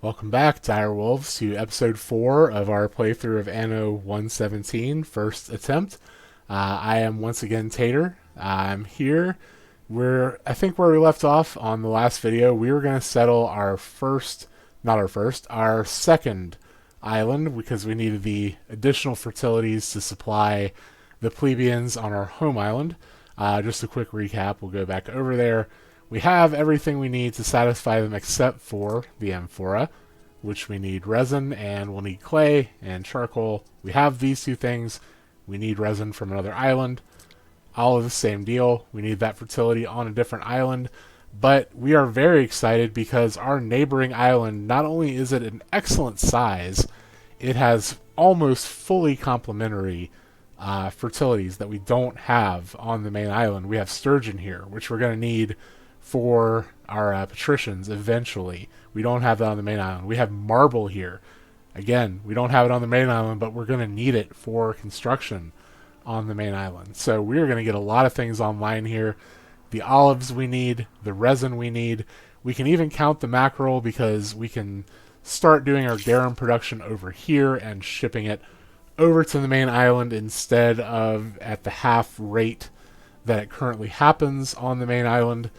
Welcome back, Dire Wolves, to episode 4 of our playthrough of Anno 117, first attempt. I am once again Tater. I'm here. I think where we left off on the last video, we were going to settle our second island because we needed the additional fertilities to supply the Plebians on our home island. Just a quick recap, we'll go back over there. We have everything we need to satisfy them except for the amphorae, which we need resin, and we'll need clay and charcoal. We have these two things. We need resin from another island. All of the same deal. We need that fertility on a different island. But we are very excited because our neighboring island, not only is it an excellent size, it has almost fully complementary fertilities that we don't have on the main island. We have sturgeon here, which we're going to need for our patricians eventually. We don't have that on the main island. We have marble here. Again, we don't have it on the main island, but we're going to need it for construction on the main island. So we're going to get a lot of things online here. The olives we need, the resin we need. We can even count the mackerel because we can start doing our garum production over here and shipping it over to the main island instead of at the half rate that it currently happens on the main island.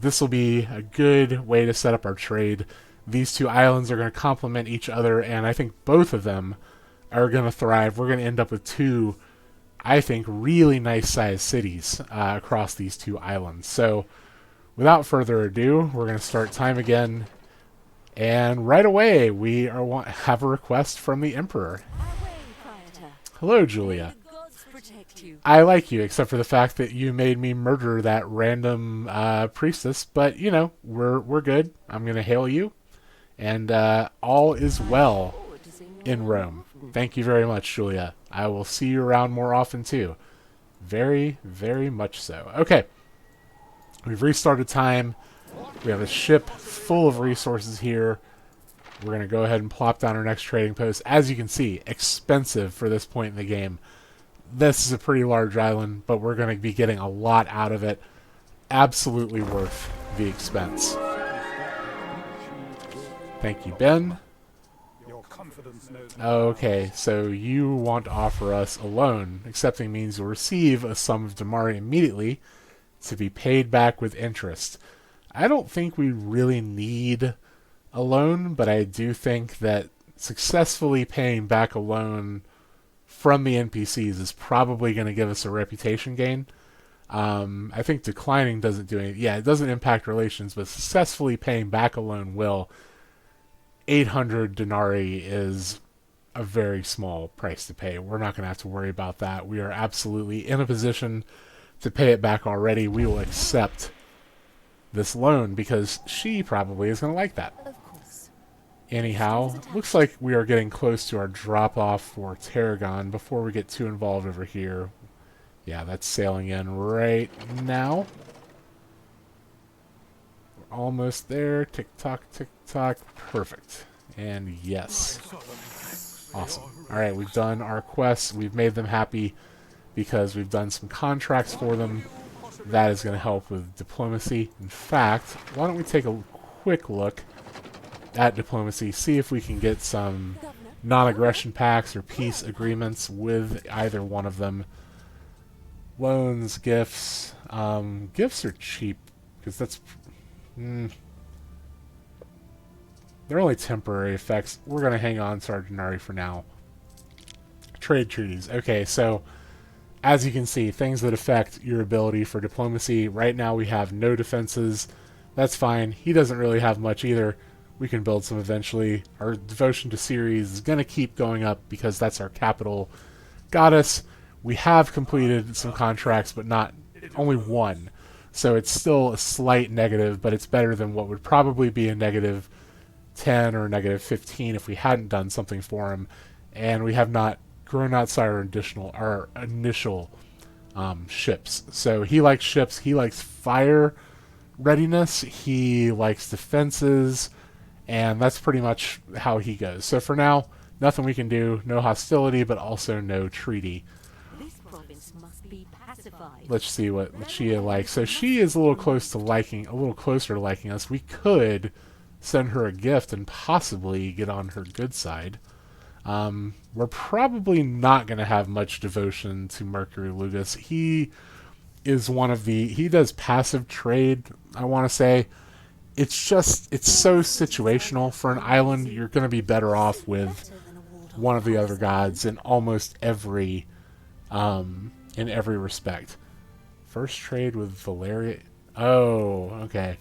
This will be a good way to set up our trade. These two islands are going to complement each other, and I think both of them are going to thrive. We're going to end up with two, I think, really nice sized cities across these two islands. So without further ado, we're going to start time again. And right away, we have a request from the Emperor. Hello, Julia. I like you, except for the fact that you made me murder that random priestess. But you know, we're good. I'm gonna hail you, and all is well in Rome. Thank you very much, Julia. I will see you around more often too. Very, very much so. Okay, we've restarted time. We have a ship full of resources here. We're gonna go ahead and plop down our next trading post. As you can see, expensive for this point in the game. This is a pretty large island, but we're going to be getting a lot out of it. Absolutely worth the expense. Thank you, Ben. Okay, so you want to offer us a loan. Accepting means you'll receive a sum of denarii immediately to be paid back with interest. I don't think we really need a loan, but I do think that successfully paying back a loan from the NPCs is probably going to give us a reputation gain. I think declining doesn't do anything. Yeah, it doesn't impact relations, but successfully paying back a loan will. 800 denarii is a very small price to pay. We're not going to have to worry about that. We are absolutely in a position to pay it back already. We will accept this loan because she probably is going to like that. Anyhow, looks like we are getting close to our drop-off for Tarragon before we get too involved over here. Yeah, that's sailing in right now. We're almost there. Tick-tock, tick-tock. Perfect. And yes. Awesome. Alright, we've done our quests. We've made them happy because we've done some contracts for them. That is going to help with diplomacy. In fact, why don't we take a quick look at diplomacy, see if we can get some non-aggression pacts or peace agreements with either one of them. Loans, gifts. Gifts are cheap because that's they're only temporary effects. We're going to hang on to our denarii for now. Trade treaties. Okay, so as you can see, things that affect your ability for diplomacy. Right now we have no defenses. That's fine. He doesn't really have much either. We can build some eventually. Our devotion to Ceres is going to keep going up because that's our capital goddess. We have completed some contracts, but not only one. So it's still a slight negative, but it's better than what would probably be a negative 10 or negative 15 if we hadn't done something for him. And we have not grown outside our initial ships. So he likes ships. He likes fire readiness. He likes defenses. And that's pretty much how he goes. So for now, nothing we can do. No hostility, but also no treaty. This province must be pacified. Let's see what she likes. So she is a little closer to liking us. We could send her a gift and possibly get on her good side. We're probably not going to have much devotion to Mercury Lugus. He is one of the... He does passive trade, I want to say. It's so situational. For an island, you're going to be better off with one of the other gods in almost in every respect. First trade with Valeria. Oh, okay.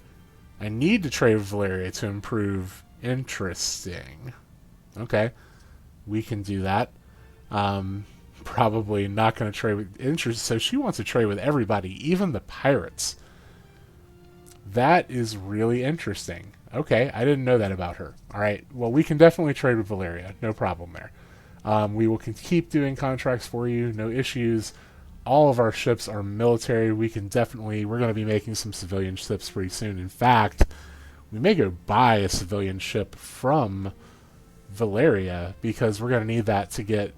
I need to trade with Valeria to improve. Interesting. Okay. We can do that. Probably not going to trade with interest. So she wants to trade with everybody, even the pirates. That is really interesting. Okay, I didn't know that about her. All right, well, we can definitely trade with Valeria. No problem there. We will keep doing contracts for you. No issues. All of our ships are military. We're going to be making some civilian ships pretty soon. In fact, we may go buy a civilian ship from Valeria because we're going to need that to get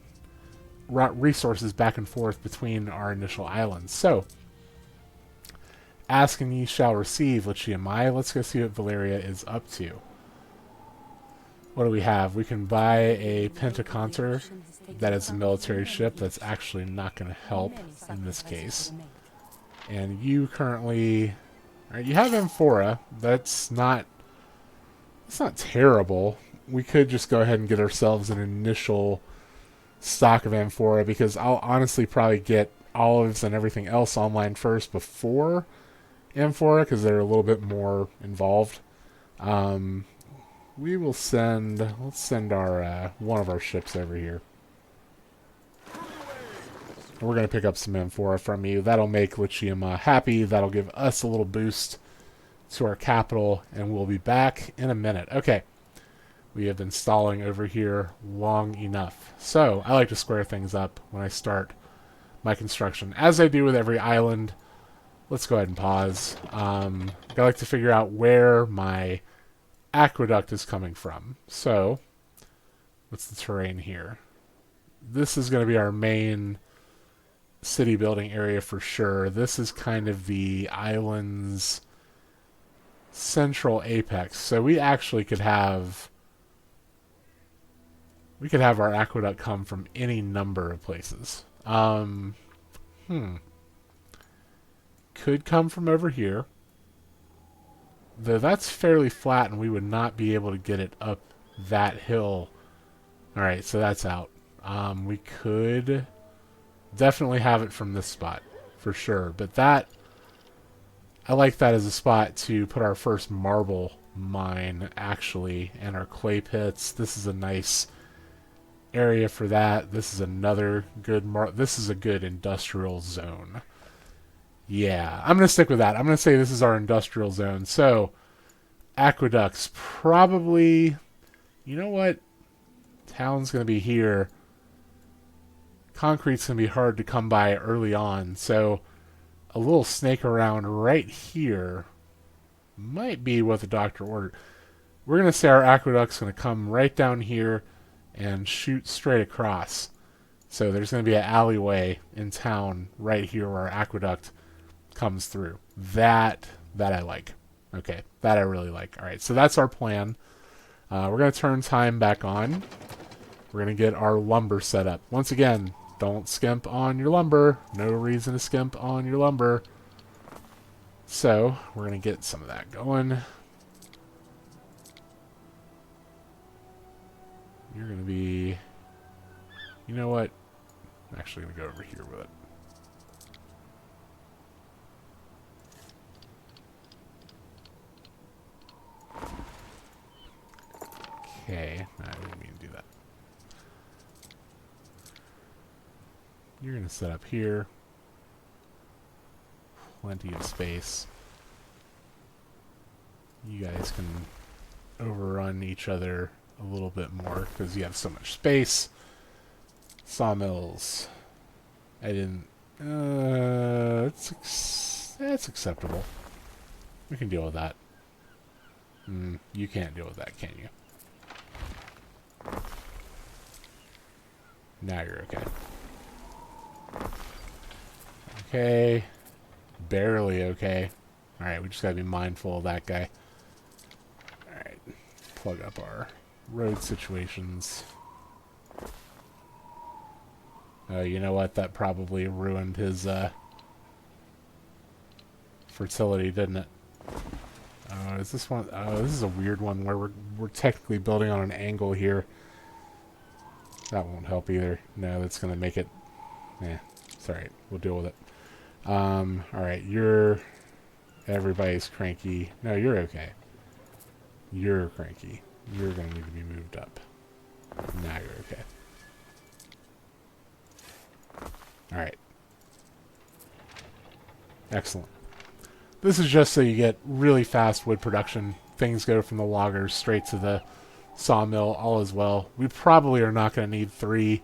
resources back and forth between our initial islands. So, ask and ye shall receive, Lichiamai. Let's go see what Valeria is up to. What do we have? We can buy a Pentaconter that is a military ship. That's actually not going to help in this case. And you currently... Alright, you have Amphora. That's not terrible. We could just go ahead and get ourselves an initial stock of Amphora, because I'll honestly probably get olives and everything else online first before Amphora, because they're a little bit more involved. We will let's send our one of our ships over here. We're going to pick up some Amphora from you. That'll make Lichiam happy. That'll give us a little boost to our capital, and we'll be back in a minute. Okay. We have been stalling over here long enough. So, I like to square things up when I start my construction. As I do with every island, let's go ahead and pause. I like to figure out where my aqueduct is coming from. So, what's the terrain here? This is going to be our main city building area for sure. This is kind of the island's central apex. So we actually could have our aqueduct come from any number of places. Could come from over here. Though that's fairly flat and we would not be able to get it up that hill. Alright, so that's out. We could definitely have it from this spot, for sure. But I like that as a spot to put our first marble mine, actually, and our clay pits. This is a nice area for that. This is another good this is a good industrial zone. Yeah, I'm going to stick with that. I'm going to say this is our industrial zone. So, aqueducts, probably... You know what? Town's going to be here. Concrete's going to be hard to come by early on, so a little snake around right here might be what the doctor ordered. We're going to say our aqueduct's going to come right down here and shoot straight across. So there's going to be an alleyway in town right here where our aqueduct comes through. That I like. Okay, that I really like. Alright, so that's our plan. We're going to turn time back on. We're going to get our lumber set up. Once again, don't skimp on your lumber. No reason to skimp on your lumber. So, we're going to get some of that going. You're going to be... You know what? I'm actually going to go over here with it. Okay, I didn't mean to do that. You're going to set up here. Plenty of space. You guys can overrun each other a little bit more because you have so much space. Sawmills. I didn't... That's acceptable. We can deal with that. You can't deal with that, can you? Now you're okay. Okay. Barely okay. Alright, we just gotta be mindful of that guy. Alright. plug up our road situations. Oh, you know what? That probably ruined his fertility, didn't it? Oh, is this one? Oh, this is a weird one where we're technically building on an angle here. That won't help either. No, that's gonna make it. Eh, it's alright. We'll deal with it. Alright, everybody's cranky. No, you're okay. You're cranky. You're gonna need to be moved up. Now you're okay. Alright. Excellent. This is just so you get really fast wood production. Things go from the loggers straight to the sawmill, all as well. We probably are not going to need 3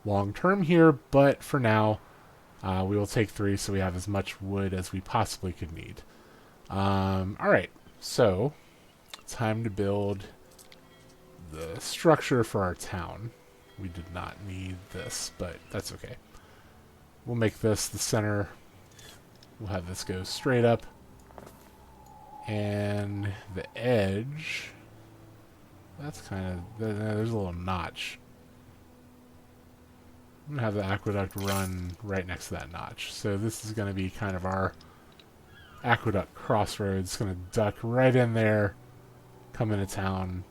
long term here, but for now, we will take 3 so we have as much wood as we possibly could need. Alright, so time to build the structure for our town. We did not need this, but that's okay. We'll make this the center. We'll have this go straight up. And the edge, that's kind of, there's a little notch. I'm going to have the aqueduct run right next to that notch. So this is going to be kind of our aqueduct crossroads. It's going to duck right in there, come into town.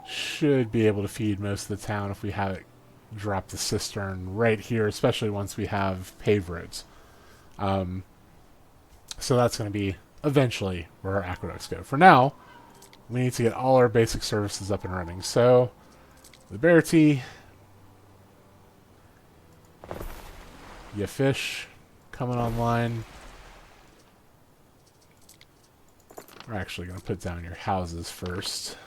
Should be able to feed most of the town if we have it drop the cistern right here, especially once we have paved roads. So that's going to be eventually where our aqueducts go. For now, we need to get all our basic services up and running. So, Liberti, you fish coming online. We're actually going to put down your houses first.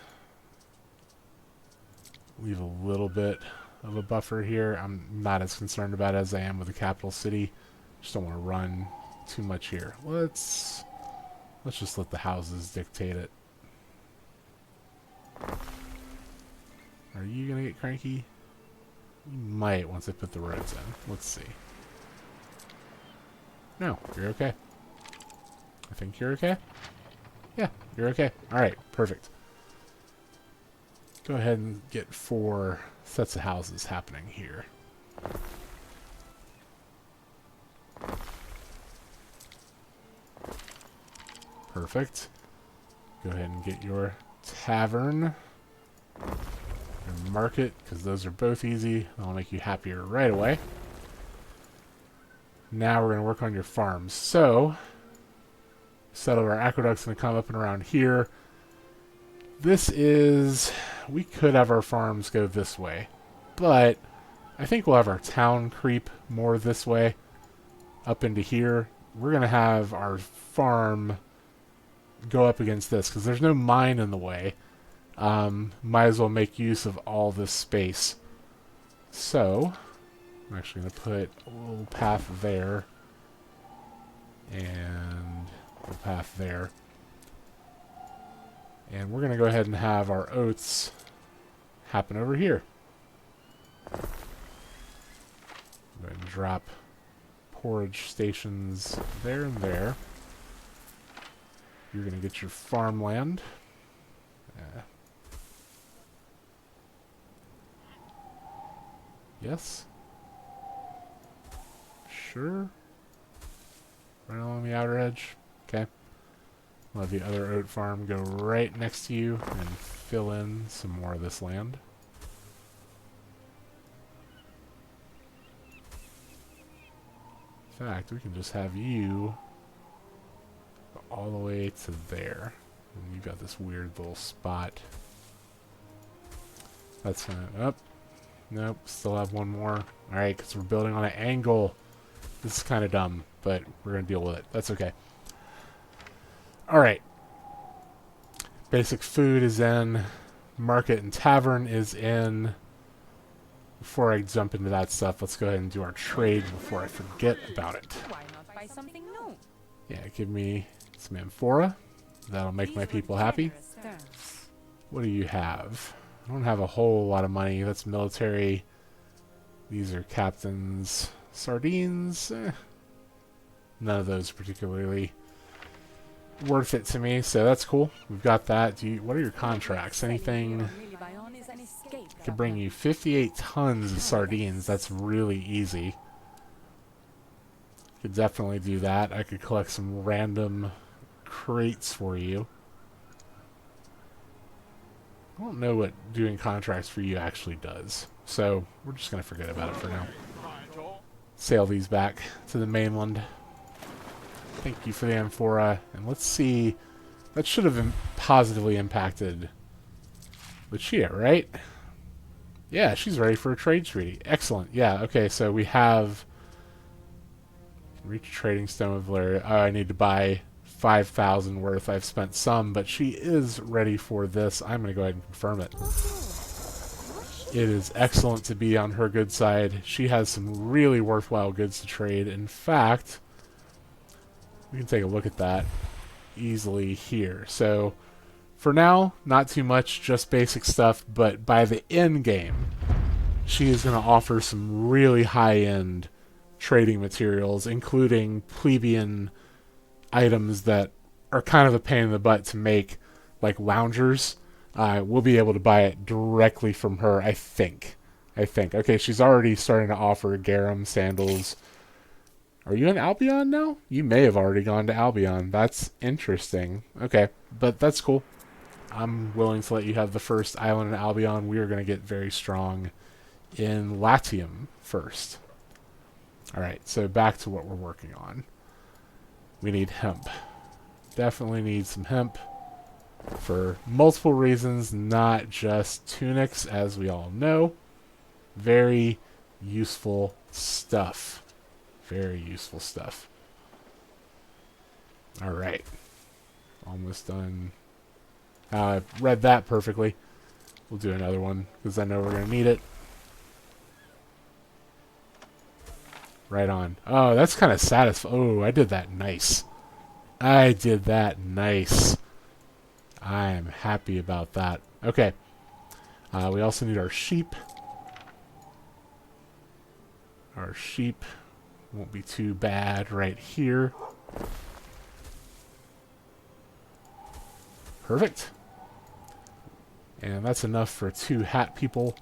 Leave a little bit of a buffer here. I'm not as concerned about it as I am with the capital city. Just don't want to run too much here. Let's just let the houses dictate it. Are you gonna get cranky? You might once I put the roads in. Let's see. No, you're okay. I think you're okay. Yeah, you're okay. Alright, perfect. Go ahead and get 4 sets of houses happening here. Perfect. Go ahead and get your tavern and market, because those are both easy. That'll make you happier right away. Now we're going to work on your farms. So, settle our aqueduct's going to come up and around here. This is... We could have our farms go this way, but I think we'll have our town creep more this way, up into here. We're going to have our farm go up against this, because there's no mine in the way. Might as well make use of all this space. So, I'm actually going to put a little path there, and a path there. And we're going to go ahead and have our oats happen over here. Go ahead and drop porridge stations there and there. You're going to get your farmland. Yes? Sure? Right along the outer edge? Okay. We'll have the other oat farm go right next to you and fill in some more of this land. In fact, we can just have you go all the way to there. And you've got this weird little spot. That's gonna... Oh, nope, still have one more. Alright, because we're building on an angle. This is kind of dumb, but we're going to deal with it. That's okay. Alright. Basic food is in. Market and tavern is in. Before I jump into that stuff, let's go ahead and do our trade before I forget about it. Why not buy something new? Yeah, give me some amphora. That'll make my people happy. What do you have? I don't have a whole lot of money. That's military. These are captains. Sardines? None of those particularly. worth it to me, so that's cool. We've got that. What are your contracts? Anything could bring you 58 tons of sardines. That's really easy. Could definitely do that. I could collect some random crates for you. I don't know what doing contracts for you actually does, so we're just going to forget about it for now. Sail these back to the mainland. Thank you for the amphora. And let's see. That should have positively impacted Lucia, right? Yeah, she's ready for a trade treaty. Excellent. Yeah, okay, so we have... Reach trading stone with Valeria. Oh, I need to buy 5,000 worth. I've spent some, but she is ready for this. I'm going to go ahead and confirm it. It is excellent to be on her good side. She has some really worthwhile goods to trade. In fact, we can take a look at that easily here. So, for now, not too much, just basic stuff, but by the end game, she is going to offer some really high-end trading materials, including plebeian items that are kind of a pain in the butt to make, like loungers. We'll be able to buy it directly from her, I think. Okay, she's already starting to offer garum sandals. Are you in Albion now? You may have already gone to Albion. That's interesting. Okay, but that's cool. I'm willing to let you have the first island in Albion. We are going to get very strong in Latium first. Alright, so back to what we're working on. We need hemp. Definitely need some hemp for multiple reasons, not just tunics, as we all know. Very useful stuff. Very useful stuff. Alright. Almost done. I read that perfectly. We'll do another one, because I know we're going to need it. Right on. Oh, that's kind of satisfying. Oh, I did that nice. I did that nice. I am happy about that. Okay. We also need our sheep. Our sheep won't be too bad right here. Perfect. And that's enough for 2 hat people.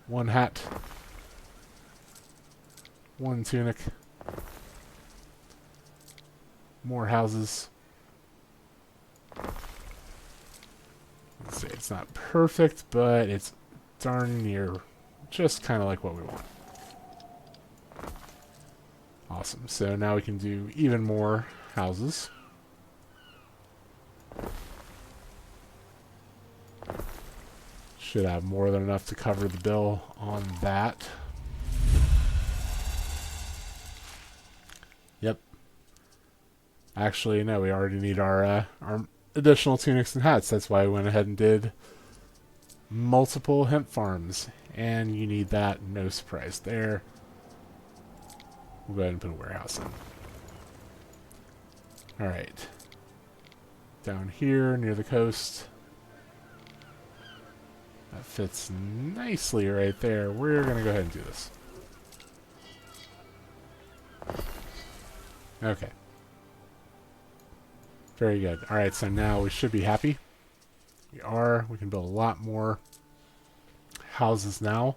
1 hat. 1 tunic. More houses. Let's see, it's not perfect, but it's darn near just kind of like what we want. Awesome. So now we can do even more houses. Should have more than enough to cover the bill on that. Yep. Actually, no, we already need our additional tunics and hats. That's why we went ahead and did multiple hemp farms. And you need that. No surprise there. We'll go ahead and put a warehouse in. Alright. Down here, near the coast. That fits nicely right there. We're going to go ahead and do this. Okay. Very good. Alright, so now we should be happy. We are. We can build a lot more houses now.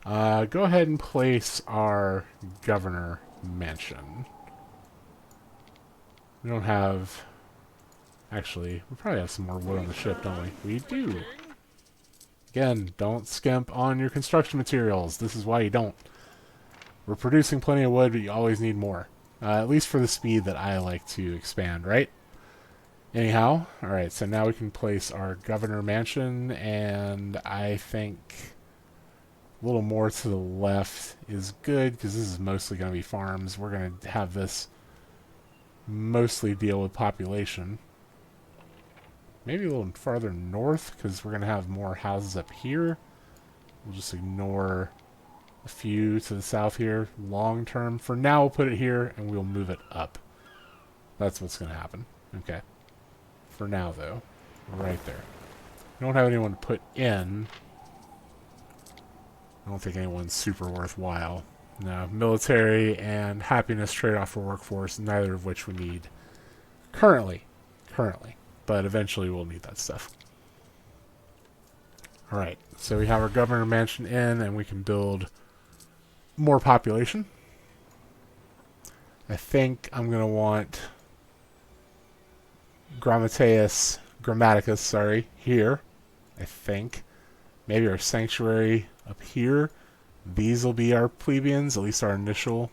Go ahead and place our governor mansion. We don't have... Actually, we probably have some more wood on the ship, don't we? We do. Again, don't skimp on your construction materials. This is why you don't. We're producing plenty of wood, but you always need more. At least for the speed that I like to expand, right? Anyhow, alright, so now we can place our governor mansion, and I think a little more to the left is good, because this is mostly going to be farms. We're going to have this mostly deal with population. Maybe a little farther north, because we're going to have more houses up here. We'll just ignore a few to the south here long term. For now, we'll put it here, and we'll move it up. That's what's going to happen. Okay. For now, though, right there. We don't have anyone to put in. I don't think anyone's super worthwhile. No, military and happiness trade-off for workforce, neither of which we need Currently. But eventually we'll need that stuff. Alright, so we have our governor mansion in, and we can build more population. I think I'm going to want Grammaticus, here. I think. Maybe our sanctuary up here. These will be our plebeians, at least our initial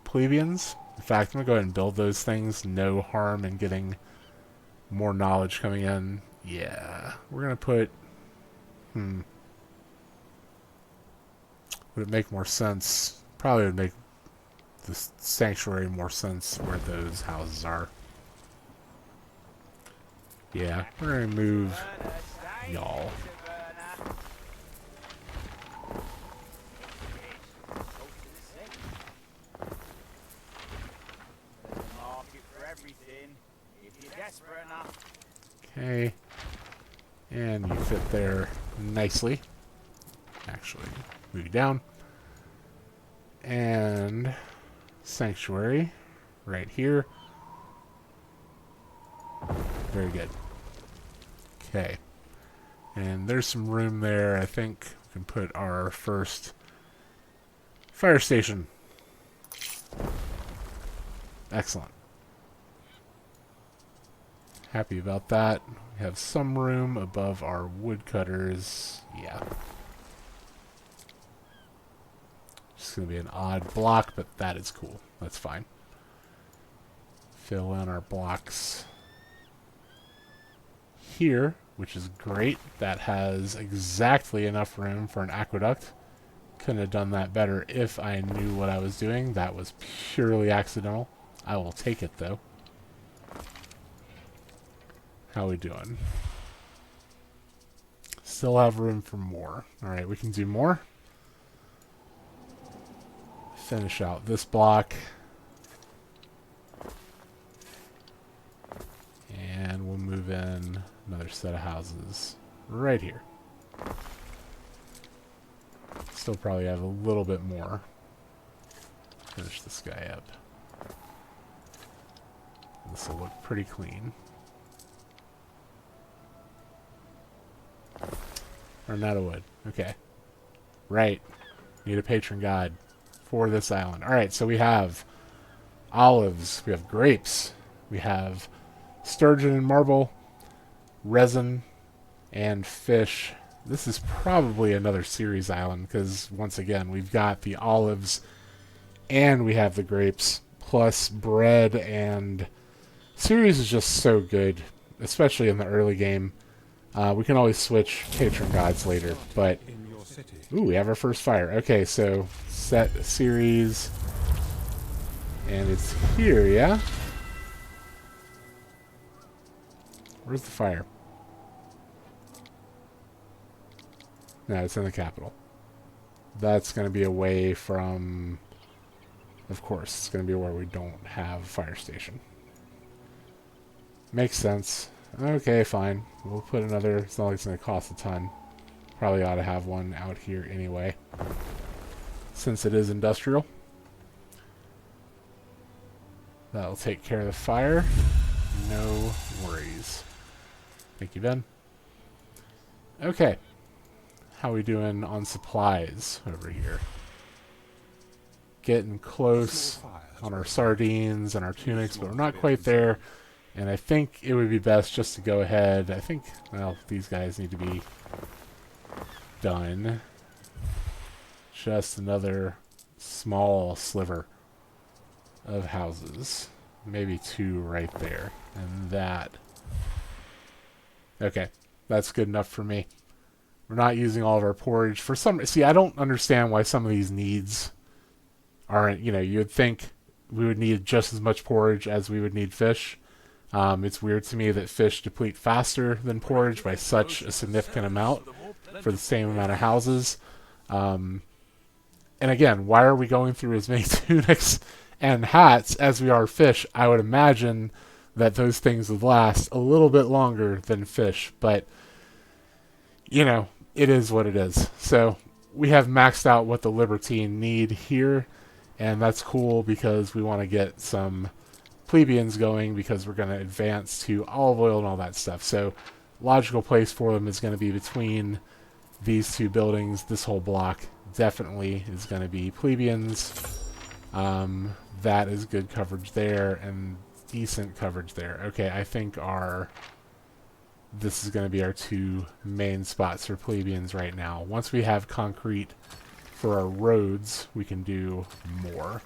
plebeians. In fact, I'm going to go ahead and build those things. No harm in getting more knowledge coming in. Yeah, we're going to put... Would it make more sense? Probably would make the sanctuary more sense where those houses are. Yeah, we're going to move y'all. Okay. And you fit there nicely. Actually, move you down. And sanctuary right here. Very good. Okay. And there's some room there. I think we can put our first fire station. Excellent. Happy about that. We have some room above our woodcutters. Yeah. Just going to be an odd block, but that is cool. That's fine. Fill in our blocks here, which is great. That has exactly enough room for an aqueduct. Couldn't have done that better if I knew what I was doing. That was purely accidental. I will take it, though. How we doing? Still have room for more. Alright, we can do more. Finish out this block. And we'll move in another set of houses right here. Still probably have a little bit more. Finish this guy up. This will look pretty clean. Or not a wood. Okay. Right. Need a patron god for this island. Alright, so we have olives. We have grapes. We have sturgeon and marble, resin, and fish. This is probably another series island because, once again, we've got the olives and we have the grapes, plus bread, and series is just so good, especially in the early game. We can always switch patron gods later, but... Ooh, we have our first fire. Okay, so set series, and it's here, yeah? Where's the fire? No, it's in the capital. That's going to be away from... Of course, it's going to be where we don't have a fire station. Makes sense. Okay, fine. We'll put another... It's not like it's going to cost a ton. Probably ought to have one out here anyway, since it is industrial. That'll take care of the fire. No worries. Thank you, Ben. Okay. How we doing on supplies over here? Getting close on our sardines and our tunics, but we're not quite there. And I think it would be best just to go ahead. I think, well, these guys need to be done. Just another small sliver of houses. Maybe two right there. And that. Okay. That's good enough for me. We're not using all of our porridge. For some... See, I don't understand why some of these needs aren't... You know, you would think we would need just as much porridge as we would need fish. It's weird to me that fish deplete faster than porridge by such a significant amount for the same amount of houses. And again, why are we going through as many tunics and hats as we are fish? I would imagine that those things would last a little bit longer than fish, but you know, it is what it is. So we have maxed out what the Libertine need here, and that's cool because we want to get some plebeians going because we're going to advance to olive oil and all that stuff. So logical place for them is going to be between these two buildings. This whole block definitely is going to be plebeians. That is good coverage there and decent coverage there. Okay, I think this is going to be our two main spots for plebeians right now. Once we have concrete for our roads, we can do more.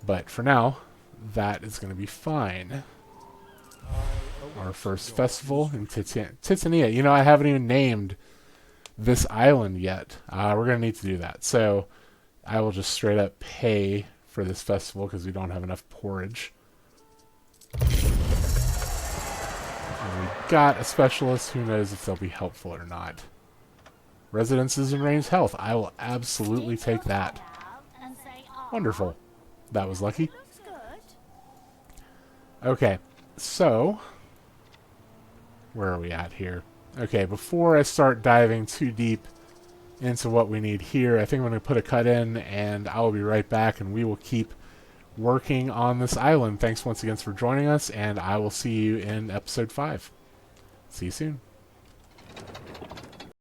But for now, that is going to be fine. Our first festival in Titania. You know, I haven't even named this island yet. We're going to need to do that. So I will just straight up pay for this festival because we don't have enough porridge. And we got a specialist. Who knows if they'll be helpful or not. Residences and range health. I will absolutely take that. Wonderful. That was lucky. Okay, so where are we at here? Okay, before I start diving too deep into what we need here, I think I'm going to put a cut in, and I will be right back, and we will keep working on this island. Thanks once again for joining us, and I will see you in episode 5. See you soon.